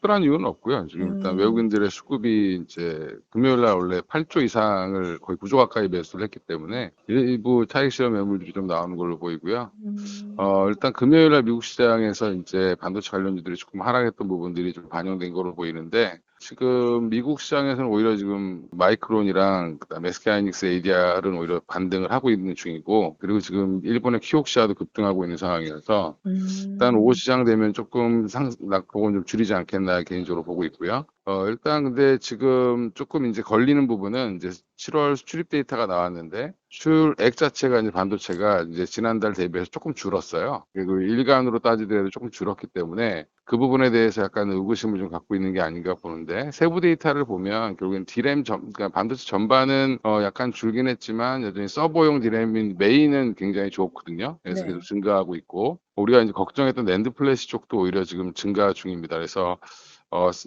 특별한 이유는 없고요. 지금 일단 음. 외국인들의 수급이 이제 금요일 날 원래 8조 이상을 거의 9조 가까이 매수를 했기 때문에 일부 차익 실현 매물들이 좀 나오는 걸로 보이고요. 음. 일단 금요일 날 미국 시장에서 이제 반도체 관련주들이 조금 하락했던 부분들이 좀 반영된 걸로 보이는데 지금 미국 시장에서는 오히려 지금 마이크론이랑 그다음에 SK 하이닉스 ADR은 오히려 반등을 하고 있는 중이고 그리고 지금 일본의 키옥시아도 급등하고 있는 상황이어서 일단 오후 음. 시장 되면 조금 낙폭은 좀 줄이지 않겠나 개인적으로 보고 있고요. 일단 근데 지금 조금 이제 걸리는 부분은 이제 7월 수출입 데이터가 나왔는데 수출액 자체가 이제 반도체가 이제 지난달 대비해서 조금 줄었어요. 그리고 일간으로 따지더라도 조금 줄었기 때문에 그 부분에 대해서 약간 의구심을 좀 갖고 있는 게 아닌가 보는데 세부 데이터를 보면 결국엔 그러니까 반도체 전반은 약간 줄긴 했지만 여전히 서버용 디램인 메인은 굉장히 좋거든요. 그래서 계속 네. 증가하고 있고 우리가 이제 걱정했던 낸드 플래시 쪽도 오히려 지금 증가 중입니다. 그래서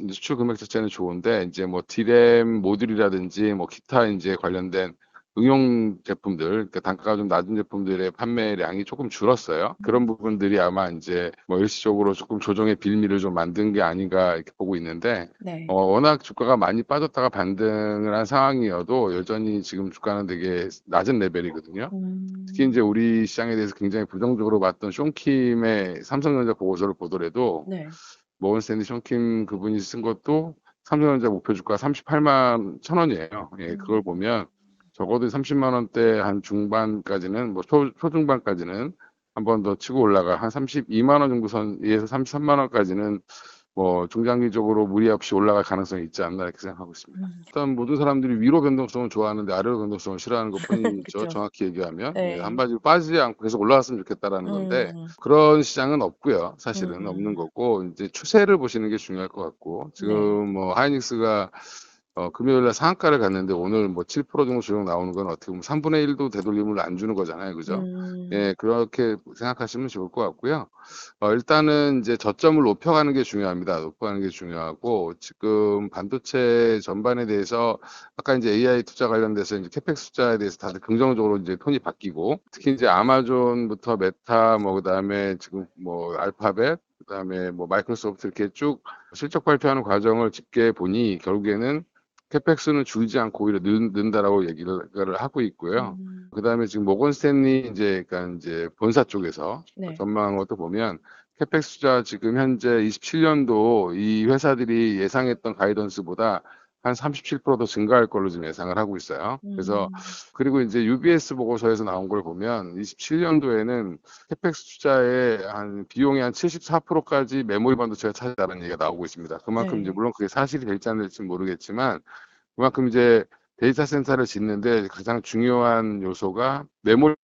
이제 수출 금액 자체는 좋은데 이제 뭐 디램 모듈이라든지 뭐 기타 이제 관련된 응용 제품들, 그러니까 단가가 좀 낮은 제품들의 판매량이 조금 줄었어요. 그런 부분들이 아마 이제 뭐 일시적으로 조금 조정의 빌미를 좀 만든 게 아닌가 이렇게 보고 있는데, 네. 워낙 주가가 많이 빠졌다가 반등을 한 상황이어도 여전히 지금 주가는 되게 낮은 레벨이거든요. 특히 음. 이제 우리 시장에 대해서 굉장히 부정적으로 봤던 쇼킴의 삼성전자 보고서를 보더라도 네. 모건 스탠리 쇼킴 그분이 쓴 것도 삼성전자 목표 주가 38만 천 원이에요. 예, 그걸 음. 보면 적어도 30만 원대 한 중반까지는 뭐 초중반까지는 한 번 더 치고 올라가 한 32만 원 정도 선에서 33만 원까지는 뭐 중장기적으로 무리 없이 올라갈 가능성이 있지 않나 이렇게 생각하고 있습니다. 음. 일단 모든 사람들이 위로 변동성을 좋아하는데 아래로 변동성을 싫어하는 것뿐이죠. 그쵸. 정확히 얘기하면 예, 한 네. 바지 빠지지 않고 계속 올라갔으면 좋겠다라는 건데 음. 그런 시장은 없고요. 사실은 없는 음. 거고 이제 추세를 보시는 게 중요할 것 같고 네. 지금 뭐 하이닉스가 금요일 날 상한가를 갔는데 오늘 뭐 7% 정도 조정 나오는 건 어떻게 보면 3분의 1도 되돌림을 안 주는 거잖아요. 그죠? 음. 예, 그렇게 생각하시면 좋을 것 같고요. 일단은 이제 저점을 높여가는 게 중요합니다. 높여가는 게 중요하고 지금 반도체 전반에 대해서 아까 이제 AI 투자 관련돼서 이제 캐펙 숫자에 대해서 다들 긍정적으로 이제 톤이 바뀌고 특히 이제 아마존부터 메타 뭐 그다음에 지금 뭐 알파벳 그다음에 뭐 마이크로소프트 이렇게 쭉 실적 발표하는 과정을 집계 보니 결국에는 캐펙스는 줄지 않고 오히려 는다라고 얘기를 하고 있고요. 음. 그다음에 지금 모건 스탠리 이제 그러니까 이제 본사 쪽에서 네. 전망한 것도 보면 캐펙 투자 지금 현재 27년도 이 회사들이 예상했던 가이던스보다 한 37%더 증가할 걸로 지금 예상을 하고 있어요. 그래서 음. 그리고 이제 UBS 보고서에서 나온 걸 보면 27년도에는 캐펙스 투자의 한 비용의 한 74%까지 메모리 반도체가 차지한다는 얘기가 나오고 있습니다. 그만큼 이제 네. 물론 그게 사실이 될지 안 될지는 모르겠지만 그만큼 이제 데이터 센터를 짓는데 가장 중요한 요소가 메모리죠.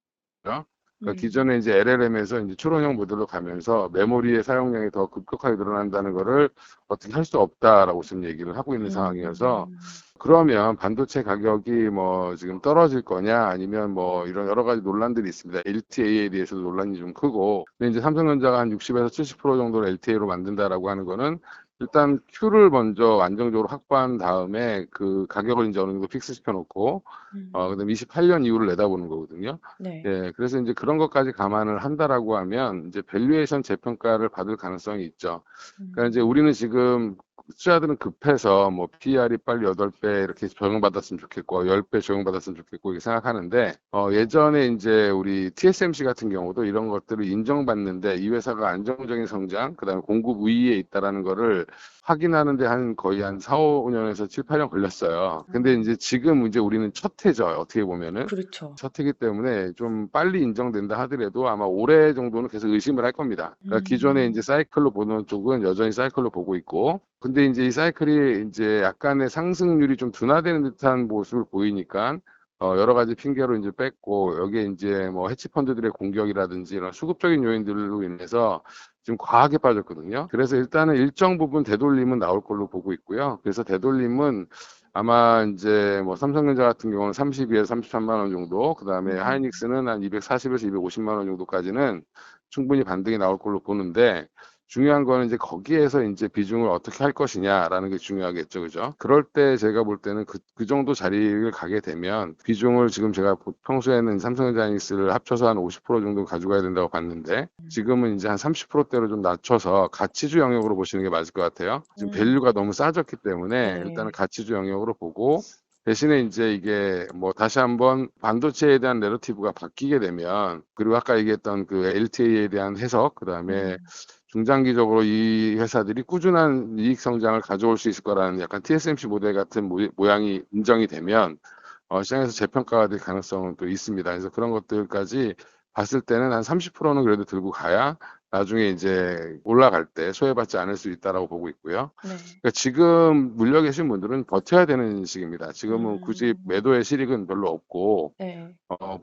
그러니까 음. 기존에 이제 LLM에서 이제 추론형 모델로 가면서 메모리의 사용량이 더 급격하게 늘어난다는 거를 어떻게 할 수 없다라고 지금 얘기를 하고 있는 상황이어서 음. 그러면 반도체 가격이 뭐 지금 떨어질 거냐 아니면 뭐 이런 여러 가지 논란들이 있습니다. LTA에 대해서도 논란이 좀 크고 근데 이제 삼성전자가 한 60에서 70% 정도를 LTA로 만든다라고 하는 거는 일단 Q를 먼저 안정적으로 확보한 다음에 그 가격을 이제 어느 정도 픽스 시켜놓고 그다음에 음. 28년 이후를 내다보는 거거든요. 네. 예, 그래서 이제 그런 것까지 감안을 한다라고 하면 이제 밸류에이션 재평가를 받을 가능성이 있죠. 그러니까 이제 음. 우리는 지금 투자들은 급해서 뭐 PER이 빨리 8배 이렇게 적용받았으면 좋겠고 10배 적용받았으면 좋겠고 이렇게 생각하는데 예전에 이제 우리 TSMC 같은 경우도 이런 것들을 인정받는데 이 회사가 안정적인 성장 그다음에 공급 우위에 있다라는 거를 확인하는데 한 거의 한 4, 5년에서 7, 8년 걸렸어요. 근데 아. 이제 지금 이제 우리는 첫 해죠. 어떻게 보면은. 그렇죠. 첫 해기 때문에 좀 빨리 인정된다 하더라도 아마 올해 정도는 계속 의심을 할 겁니다. 그러니까 기존에 이제 음. 사이클로 보는 쪽은 여전히 사이클로 보고 있고, 근데 이제 이 사이클이 이제 약간의 상승률이 좀 둔화되는 듯한 모습을 보이니까, 여러 가지 핑계로 이제 뺐고, 여기에 이제 뭐 해치펀드들의 공격이라든지 이런 수급적인 요인들로 인해서 지금 과하게 빠졌거든요. 그래서 일단은 일정 부분 되돌림은 나올 걸로 보고 있고요. 그래서 되돌림은 아마 이제 뭐 삼성전자 같은 경우는 32에서 33만 원 정도, 그 다음에 음. 하이닉스는 한 240에서 250만 원 정도까지는 충분히 반등이 나올 걸로 보는데 중요한 거는 이제 거기에서 인제 비중을 어떻게 할 것이냐라는 게 중요하겠죠. 그죠? 그럴 때 제가 볼 때는 그 정도 자리를 가게 되면 비중을 지금 제가 평소에는 삼성전자하이닉스를 합쳐서 한 50% 정도 가져가야 된다고 봤는데 지금은 이제 한 30% 대로 좀 낮춰서 가치주 영역으로 보시는 게 맞을 것 같아요. 지금 밸류가 너무 싸졌기 때문에 일단은 네. 가치주 영역으로 보고 대신에 인제 이게 뭐 다시 한번 반도체에 대한 내러티브가 바뀌게 되면 그리고 아까 얘기했던 그 LTA에 대한 해석 그다음에 중장기적으로 이 회사들이 꾸준한 이익 성장을 가져올 수 있을 거라는 약간 TSMC 모델 같은 모양이 인정이 되면 시장에서 재평가가 될 가능성은 또 있습니다. 그래서 그런 것들까지 봤을 때는 한 30%는 그래도 들고 가야 나중에 이제 올라갈 때 소외받지 않을 수 있다라고 보고 있고요. 네. 그러니까 지금 물려 계신 분들은 버텨야 되는 시기입니다. 지금은 굳이 음. 매도의 실익은 별로 없고 네.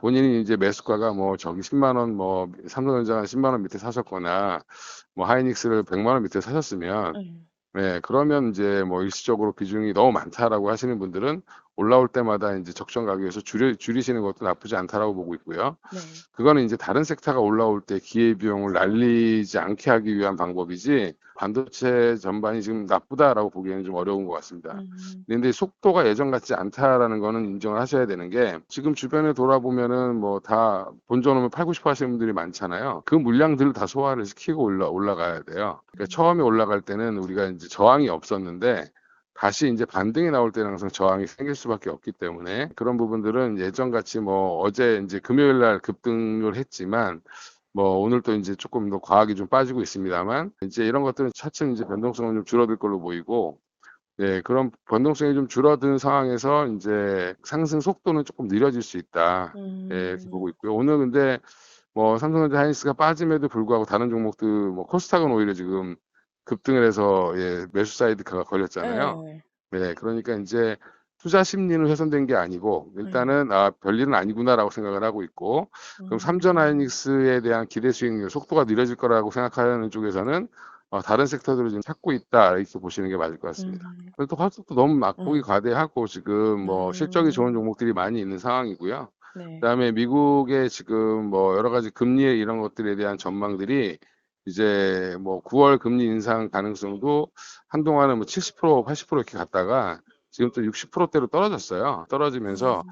본인이 이제 매수가가 뭐 저기 10만 원, 뭐 삼성전자가 10만 원 밑에 사셨거나 뭐 하이닉스를 100만 원 밑에 사셨으면 예. 네, 그러면 이제 뭐 일시적으로 비중이 너무 많다라고 하시는 분들은 올라올 때마다 이제 적정 가격에서 줄이시는 것도 나쁘지 않다라고 보고 있고요. 네. 그거는 이제 다른 섹터가 올라올 때 기회비용을 날리지 않게 하기 위한 방법이지 반도체 전반이 지금 나쁘다라고 보기에는 좀 어려운 것 같습니다. 음. 근데 속도가 예전 같지 않다라는 거는 인정을 하셔야 되는 게 지금 주변에 돌아보면은 뭐 다 본전을 팔고 싶어 하시는 분들이 많잖아요. 그 물량들을 다 소화를 시키고 올라가야 돼요. 그러니까 처음에 올라갈 때는 우리가 이제 저항이 없었는데 다시 이제 반등이 나올 때는 항상 저항이 생길 수밖에 없기 때문에 그런 부분들은 예전같이 뭐 어제 이제 금요일 날 급등을 했지만 뭐 오늘 또 이제 조금 더 과하게 좀 빠지고 있습니다만 이제 이런 것들은 차츰 이제 변동성은 좀 줄어들 걸로 보이고 네, 그런 변동성이 좀 줄어든 상황에서 이제 상승 속도는 조금 느려질 수 있다. 예, 이렇게 보고 음. 있고요. 오늘 근데 뭐 삼성전자 하이닉스가 빠짐에도 불구하고 다른 종목들 뭐 코스닥은 오히려 지금 급등을 해서 예, 매수 사이드카가 걸렸잖아요. 예. 네, 그러니까 이제 투자 심리는 훼손된 게 아니고 예. 일단은 별일은 아니구나라고 생각을 하고 있고 그럼 삼전 음. 하이닉스에 대한 기대 수익률 속도가 느려질 거라고 생각하는 쪽에서는 다른 섹터들을 좀 찾고 있다 이렇게 보시는 게 맞을 것 같습니다. 음. 그리고 또 화석도 너무 막보기 음. 과대하고 지금 뭐 실적이 좋은 음. 종목들이 많이 있는 상황이고요. 네. 그다음에 미국의 지금 뭐 여러 가지 금리 이런 것들에 대한 전망들이 이제 뭐 9월 금리 인상 가능성도 한동안은 뭐 70%, 80% 이렇게 갔다가 지금 또 60%대로 떨어졌어요. 떨어지면서 음.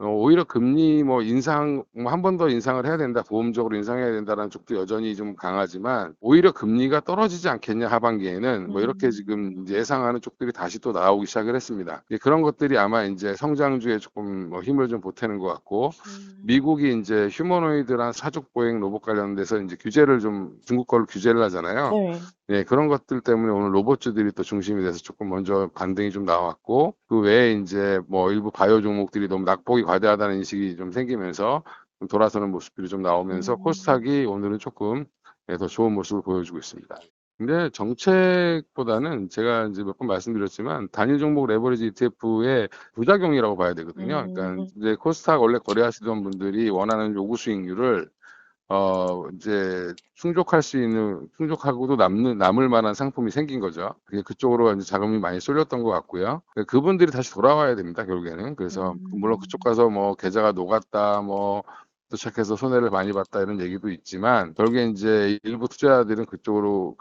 오히려 금리 뭐 인상, 뭐 한 번 더 인상을 해야 된다, 보험적으로 인상해야 된다라는 쪽도 여전히 좀 강하지만 오히려 금리가 떨어지지 않겠냐 하반기에는 뭐 이렇게 지금 이제 음. 예상하는 쪽들이 다시 또 나오기 시작을 했습니다. 그런 것들이 아마 이제 성장주에 조금 뭐 힘을 좀 보태는 것 같고 음. 미국이 이제 휴머노이드랑 사족 보행 로봇 관련돼서 이제 규제를 좀 중국 걸로 규제를 하잖아요. 네. 네, 그런 것들 때문에 오늘 로봇주들이 또 중심이 돼서 조금 먼저 반등이 좀 나왔고, 그 외에 이제 뭐 일부 바이오 종목들이 너무 낙폭이 과대하다는 인식이 좀 생기면서 좀 돌아서는 모습들이 좀 나오면서 음. 코스닥이 오늘은 조금 더 좋은 모습을 보여주고 있습니다. 근데 정책보다는 제가 이제 몇 번 말씀드렸지만 단일 종목 레버리지 ETF의 부작용이라고 봐야 되거든요. 그러니까 음. 이제 코스닥 원래 거래하시던 분들이 원하는 요구 수익률을 이제 충족할 수 있는, 충족하고도 남을 만한 상품이 생긴 거죠. 그쪽으로 이제 자금이 많이 쏠렸던 것 같고요. 그분들이 다시 돌아와야 됩니다, 결국에는. 그래서, 물론 그쪽 음. 가서 뭐, 계좌가 녹았다, 뭐, 도착해서 손해를 많이 봤다, 이런 얘기도 있지만, 결국에 이제 일부 투자자들은 그쪽으로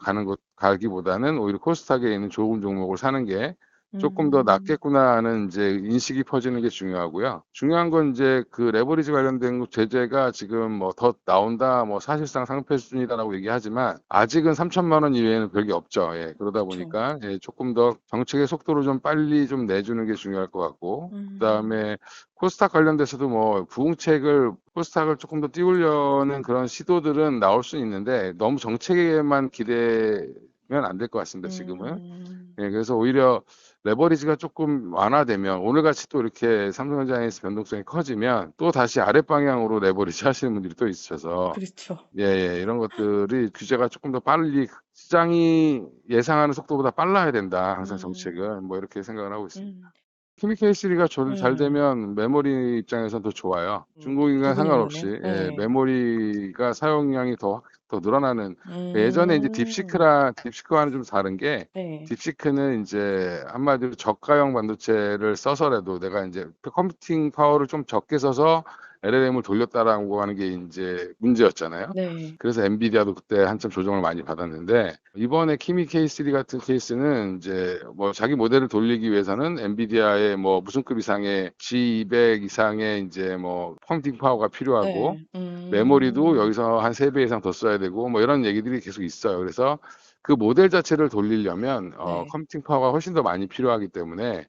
가기보다는 오히려 코스닥에 있는 좋은 종목을 사는 게 조금 더 음. 낫겠구나 하는 이제 인식이 퍼지는 게 중요하고요. 중요한 건 이제 그 레버리지 관련된 제재가 지금 뭐 더 나온다, 뭐 사실상 상패 수준이다라고 얘기하지만 아직은 3천만 원 이외에는 별게 없죠. 예, 그러다 그쵸. 보니까 예, 조금 더 정책의 속도를 좀 빨리 좀 내주는 게 중요할 것 같고, 음. 그다음에 코스닥 관련돼서도 뭐 부흥책을 코스닥을 조금 더 띄우려는 그런 시도들은 나올 수 있는데 너무 정책에만 기대면 안 될 것 같습니다. 지금은. 음. 예, 그래서 오히려 레버리지가 조금 완화되면 오늘같이 또 이렇게 삼성전자에서 변동성이 커지면 또 다시 아랫 방향으로 레버리지 하시는 분들이 또 있으셔서 그렇죠. 예, 이런 것들이 규제가 조금 더 빨리 시장이 예상하는 속도보다 빨라야 된다. 항상 음. 정책은 뭐 이렇게 생각을 하고 있습니다. 음. 케미케이3가 잘 예. 되면 메모리 입장에서는 더 좋아요. 중국인과 상관없이 부분이면은 예, 예. 메모리가 사용량이 더 늘어나는 예전에 이제 음. 딥시크와는 좀 다른 게 네. 딥시크는 이제 한마디로 저가형 반도체를 써서라도 내가 이제 컴퓨팅 파워를 좀 적게 써서 LLM을 돌렸다라고 하는 게 이제 문제였잖아요. 네. 그래서 엔비디아도 그때 한참 조정을 많이 받았는데 이번에 키미 K3 같은 케이스는 이제 뭐 자기 모델을 돌리기 위해서는 엔비디아의 뭐 무슨 급 이상의 G200 이상의 이제 뭐 컴퓨팅 파워가 필요하고 네. 메모리도 여기서 한 3배 이상 더 써야 되고 뭐 이런 얘기들이 계속 있어요. 그래서 그 모델 자체를 돌리려면 네. 컴퓨팅 파워가 훨씬 더 많이 필요하기 때문에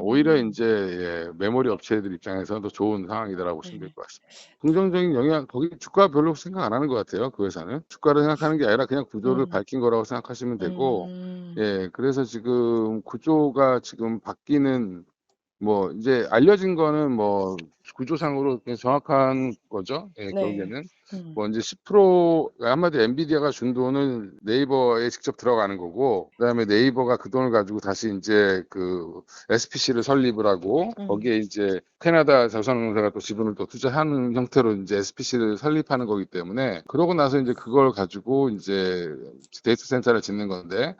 오히려 음. 인제 예 메모리 업체들 입장에서는 더 좋은 상황이다라고 보시면 될 네네. 것 같습니다. 긍정적인 영향 거기 주가 별로 생각 안 하는 것 같아요, 그 회사는. 주가를 생각하는 게 아니라 그냥 구조를 음. 밝힌 거라고 생각하시면 되고 음. 예 그래서 지금 구조가 지금 바뀌는 뭐 이제 알려진 거는 뭐 구조상으로 그냥 정확한 거죠. 예 네. 결국에는. 음. 뭐 인제 10% 한마디로 엔비디아가 준 돈은 네이버에 직접 들어가는 거고 그다음에 네이버가 그 돈을 가지고 다시 인제 그 SPC를 설립을 하고 음. 거기에 이제 캐나다 자산운용사가 또 지분을 또 투자하는 형태로 인제 SPC를 설립하는 거기 때문에 그러고 나서 인제 그걸 가지고 인제 데이터 센터를 짓는 건데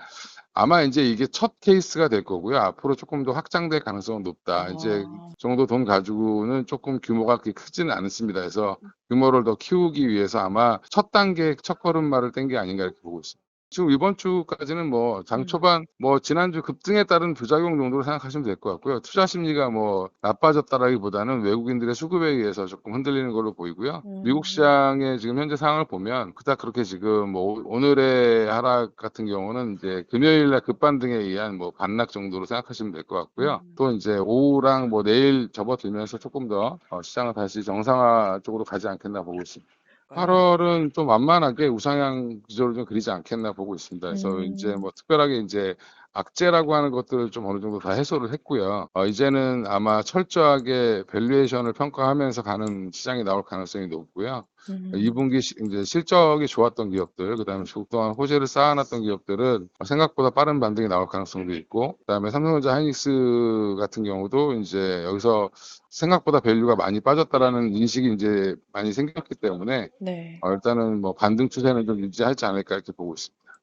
아마 인제 이게 첫 케이스가 될 거고요. 앞으로 쪼끔 더 확장될 가능성은 높다. 인제 이 아. 정도 돈 가지고는 쪼끔 규모가 그렇게 크지는 않습니다. 그래서 규모를 더 키우기 위해서 아마 첫 단계 첫걸음마를 뗀 게 아닌가 이렇게 보고 있습니다. 지금 이번 주까지는 뭐 장 음. 초반 뭐 지난주 급등에 따른 부작용 정도로 생각하시면 될 것 같고요. 투자 심리가 뭐 나빠졌다라기보다는 외국인들의 수급에 의해서 쪼끔 흔들리는 걸로 보이고요. 미국 음. 시장의 지금 현재 상황을 보면 그닥 그렇게 지금 뭐 오늘의 하락 같은 경우는 인제 금요일 날 급반등에 의한 뭐 반락 정도로 생각하시면 될 것 같고요. 음. 또 인제 오후랑 뭐 내일 접어들면서 쪼끔 더 시장은 다시 정상화 쪽으로 가지 않겠나 보고 있습니다. 8 그럴까요? 월은 좀 완만하게 우상향 구조를 좀 그리지 않겠나 보고 있습니다. 그래서 인제 음. 뭐 특별하게 인제 악재라고 하는 것들을 좀 어느 정도 다 해소를 했고요. 이제는 아마 철저하게 밸류에이션을 평가하면서 가는 시장이 나올 가능성이 높고요. 2 음. 분기 인제 실적이 좋았던 기업들 그다음에 그동안 호재를 쌓아 놨던 기업들은 생각보다 빠른 반등이 나올 가능성도 있고 그다음에 삼성전자 하이닉스 같은 경우도 인제 여기서 생각보다 밸류가 많이 빠졌다라는 인식이 인제 많이 생겼기 때문에 네. 일단은 뭐 '반등 추세는 좀 유지하지 않을까.' 이렇게 보고 있습니다.